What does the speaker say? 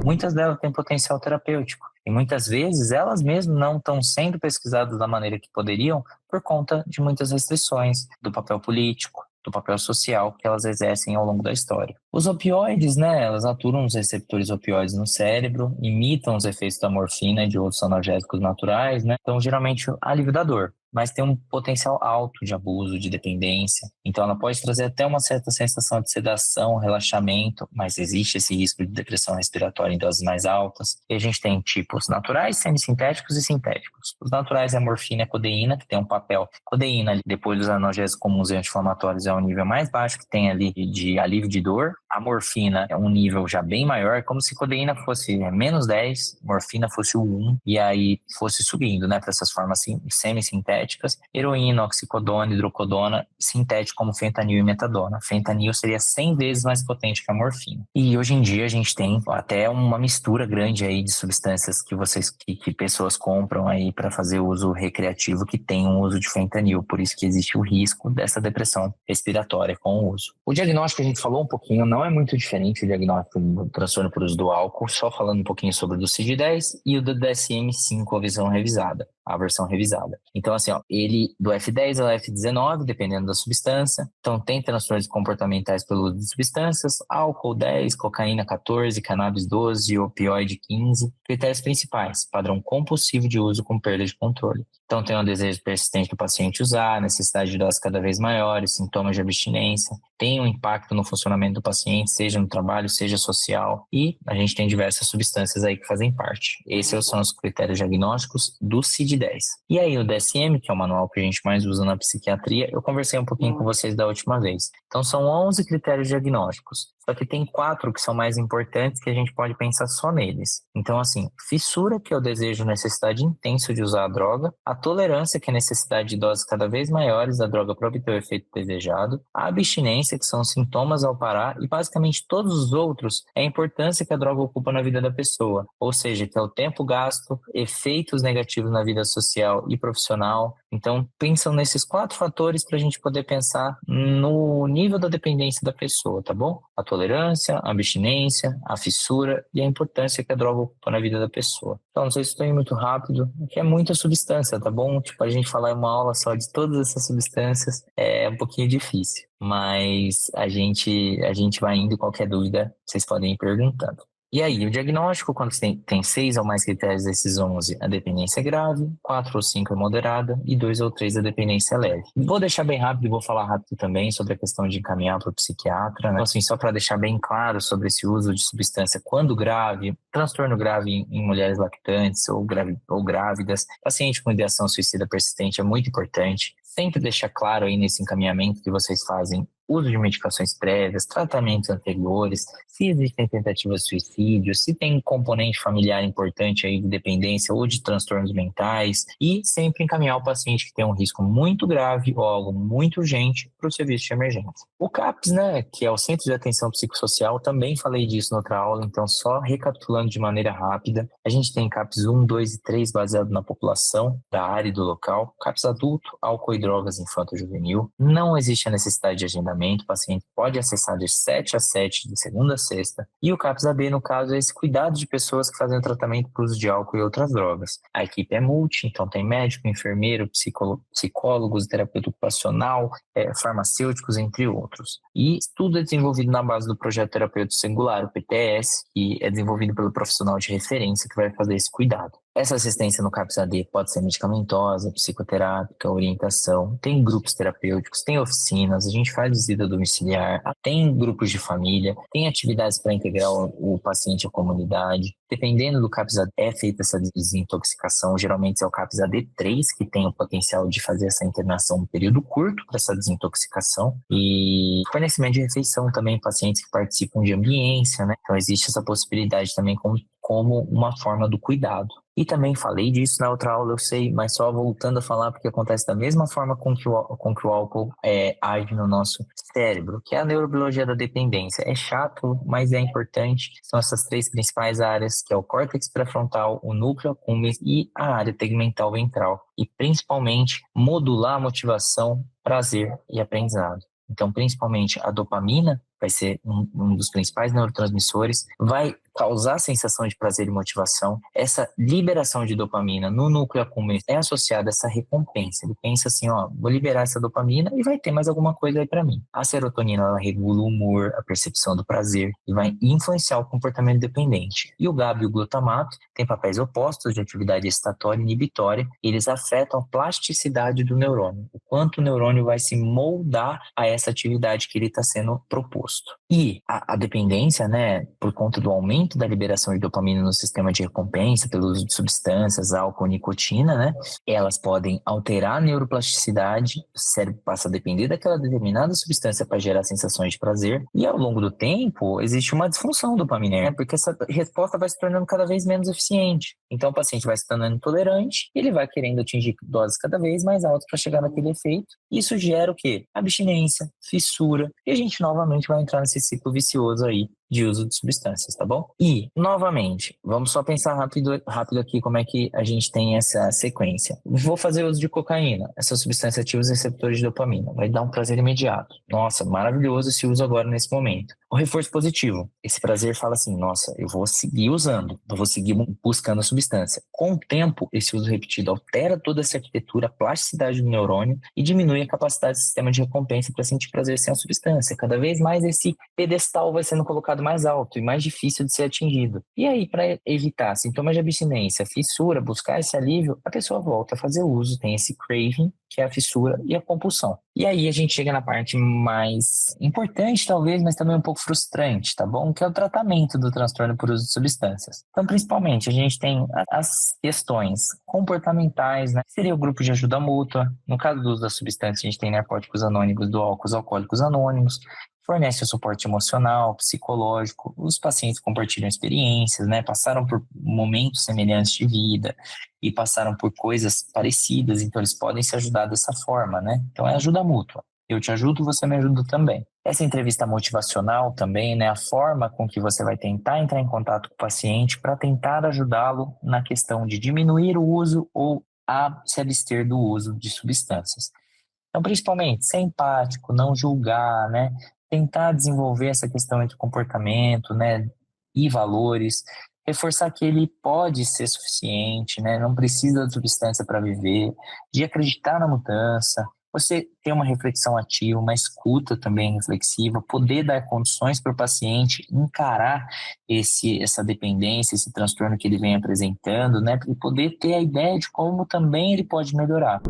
muitas delas têm potencial terapêutico. E muitas vezes elas mesmas não estão sendo pesquisadas da maneira que poderiam por conta de muitas restrições do papel político, do papel social que elas exercem ao longo da história. Os opioides, né, elas atuam os receptores opioides no cérebro, imitam os efeitos da morfina e de outros analgésicos naturais, né, então geralmente alívio da dor, mas tem um potencial alto de abuso, de dependência. Então ela pode trazer até uma certa sensação de sedação, relaxamento, mas existe esse risco de depressão respiratória em doses mais altas. E a gente tem tipos naturais, semissintéticos e sintéticos. Os naturais é a morfina e a codeína, que tem um papel. Codeína, depois dos analgésicos comuns e anti-inflamatórios, é o nível mais baixo que tem ali de alívio de dor. A morfina é um nível já bem maior, como se codeína fosse menos 10, morfina fosse o 1, e aí fosse subindo, né, para essas formas semissintéticas. Heroína, oxicodona, hidrocodona, sintético como fentanil e metadona. Fentanil seria 100 vezes mais potente que a morfina. E hoje em dia a gente tem até uma mistura grande aí de substâncias que pessoas compram aí para fazer uso recreativo que tem um uso de fentanil, por isso que existe o risco dessa depressão respiratória com o uso. O diagnóstico que a gente falou um pouquinho não é muito diferente do diagnóstico do transtorno por uso do álcool, só falando um pouquinho sobre o do CID-10 e o do DSM-5, a versão revisada. Então, assim, ele do F10 ao F19, dependendo da substância. Então, tem transtornos comportamentais pelo uso de substâncias, álcool 10, cocaína 14, cannabis 12, opioide 15. Critérios principais: padrão compulsivo de uso com perda de controle. Então, tem um desejo persistente do paciente usar, necessidade de doses cada vez maiores, sintomas de abstinência, tem um impacto no funcionamento do paciente, seja no trabalho, seja social, e a gente tem diversas substâncias aí que fazem parte. Esses são os critérios diagnósticos do CID-10. E aí o DSM, que é o manual que a gente mais usa na psiquiatria, eu conversei um pouquinho com vocês da última vez. Então são 11 critérios diagnósticos, só que tem 4 que são mais importantes que a gente pode pensar só neles. Então assim, fissura, que é o desejo, necessidade intenso de usar a droga, a tolerância, que é a necessidade de doses cada vez maiores da droga para obter o efeito desejado, a abstinência, que são os sintomas ao parar, e basicamente todos os outros é a importância que a droga ocupa na vida da pessoa, ou seja, que é o tempo gasto, efeitos negativos na vida social e profissional. Então, pensam nesses 4 fatores para a gente poder pensar no nível da dependência da pessoa, tá bom? A tolerância, a abstinência, a fissura e a importância que a droga ocupa na vida da pessoa. Então, não sei se estou indo muito rápido, porque é muita substância, tá bom? Tipo, a gente falar em uma aula só de todas essas substâncias é um pouquinho difícil, mas a gente vai indo, qualquer dúvida, vocês podem ir perguntando. E aí, o diagnóstico, quando tem 6 ou mais critérios desses 11, a dependência é grave, 4 ou 5 é moderada e 2 ou 3 a dependência é leve. Vou deixar bem rápido e vou falar rápido também sobre a questão de encaminhar para o psiquiatra, né? Então, assim, só para deixar bem claro sobre esse uso de substância quando grave, transtorno grave em mulheres lactantes ou grávidas, paciente com ideação suicida persistente é muito importante. Sempre deixar claro aí nesse encaminhamento que vocês fazem uso de medicações prévias, tratamentos anteriores, se existem tentativas de suicídio, se tem um componente familiar importante aí de dependência ou de transtornos mentais, e sempre encaminhar o paciente que tem um risco muito grave ou algo muito urgente para o serviço de emergência. O CAPS, né, que é o Centro de Atenção Psicossocial, também falei disso na outra aula, então só recapitulando de maneira rápida, a gente tem CAPS 1, 2 e 3 baseado na população da área e do local, CAPS adulto, álcool e drogas infanto-juvenil, não existe a necessidade de agendamento, o paciente pode acessar de 7 a 7, de segunda a sexta. E o CAPS-AB, no caso, é esse cuidado de pessoas que fazem tratamento por uso de álcool e outras drogas. A equipe é multi, então tem médico, enfermeiro, psicólogos, terapeuta ocupacional, farmacêuticos, entre outros. E tudo é desenvolvido na base do projeto terapêutico singular, o PTS, que é desenvolvido pelo profissional de referência que vai fazer esse cuidado. Essa assistência no CAPS-AD pode ser medicamentosa, psicoterápica, orientação, tem grupos terapêuticos, tem oficinas, a gente faz visita domiciliar, tem grupos de família, tem atividades para integrar o paciente à comunidade. Dependendo do CAPS-AD, é feita essa desintoxicação, geralmente é o CAPS-AD3 que tem o potencial de fazer essa internação em um período curto para essa desintoxicação, e fornecimento de refeição também, pacientes que participam de ambiência, né? Então existe essa possibilidade também como uma forma do cuidado. E também falei disso na outra aula, eu sei, mas só voltando a falar, porque acontece da mesma forma com que o álcool age no nosso cérebro, que é a neurobiologia da dependência. É chato, mas é importante. São essas 3 principais áreas, que é o córtex pré-frontal, o núcleo accumbens e a área tegmental ventral. E principalmente modular a motivação, prazer e aprendizado. Então, principalmente a dopamina vai ser um dos principais neurotransmissores, vai causar sensação de prazer e motivação, essa liberação de dopamina no núcleo accumbens é associada a essa recompensa. Ele pensa assim, ó, vou liberar essa dopamina e vai ter mais alguma coisa aí para mim. A serotonina, ela regula o humor, a percepção do prazer e vai influenciar o comportamento dependente. E o GABA e o glutamato têm papéis opostos de atividade excitatória e inibitória, e eles afetam a plasticidade do neurônio, o quanto o neurônio vai se moldar a essa atividade que ele está sendo proposto. E a dependência, né, por conta do aumento da liberação de dopamina no sistema de recompensa, pelo uso de substâncias, álcool, nicotina, né, elas podem alterar a neuroplasticidade, o cérebro passa a depender daquela determinada substância para gerar sensações de prazer, e ao longo do tempo existe uma disfunção dopaminerga, né, porque essa resposta vai se tornando cada vez menos eficiente. Então o paciente vai se tornando intolerante, e ele vai querendo atingir doses cada vez mais altas para chegar naquele efeito. Isso gera o quê? Abstinência, fissura, e a gente novamente vai entrar nesse ciclo vicioso aí de uso de substâncias, tá bom? E, novamente, vamos só pensar rápido aqui como é que a gente tem essa sequência. Vou fazer uso de cocaína, essa substância ativa os receptores de dopamina, vai dar um prazer imediato. Nossa, maravilhoso esse uso agora nesse momento. O reforço positivo, esse prazer fala assim, nossa, eu vou seguir usando, eu vou seguir buscando a substância. Com o tempo, esse uso repetido altera toda essa arquitetura, a plasticidade do neurônio e diminui a capacidade do sistema de recompensa para sentir prazer sem a substância. Cada vez mais esse pedestal vai sendo colocado mais alto e mais difícil de ser atingido. E aí, para evitar sintomas de abstinência, fissura, buscar esse alívio, a pessoa volta a fazer uso, tem esse craving, que é a fissura e a compulsão. E aí a gente chega na parte mais importante, talvez, mas também um pouco frustrante, tá bom? Que é o tratamento do transtorno por uso de substâncias. Então, principalmente, a gente tem as questões comportamentais, né? Seria o grupo de ajuda mútua. No caso do uso da substância, a gente tem narcóticos anônimos, do álcool, os alcoólicos anônimos. Fornece o suporte emocional, psicológico, os pacientes compartilham experiências, né? Passaram por momentos semelhantes de vida e passaram por coisas parecidas, então eles podem se ajudar dessa forma, né? Então é ajuda mútua. Eu te ajudo, você me ajuda também. Essa entrevista motivacional também, né? A forma com que você vai tentar entrar em contato com o paciente para tentar ajudá-lo na questão de diminuir o uso ou a se abster do uso de substâncias. Então, principalmente, ser empático, não julgar, né? Tentar desenvolver essa questão entre comportamento, né, e valores, reforçar que ele pode ser suficiente, né, não precisa de substância para viver, de acreditar na mudança, você ter uma reflexão ativa, uma escuta também reflexiva, poder dar condições para o paciente encarar essa dependência, esse transtorno que ele vem apresentando, né, e poder ter a ideia de como também ele pode melhorar.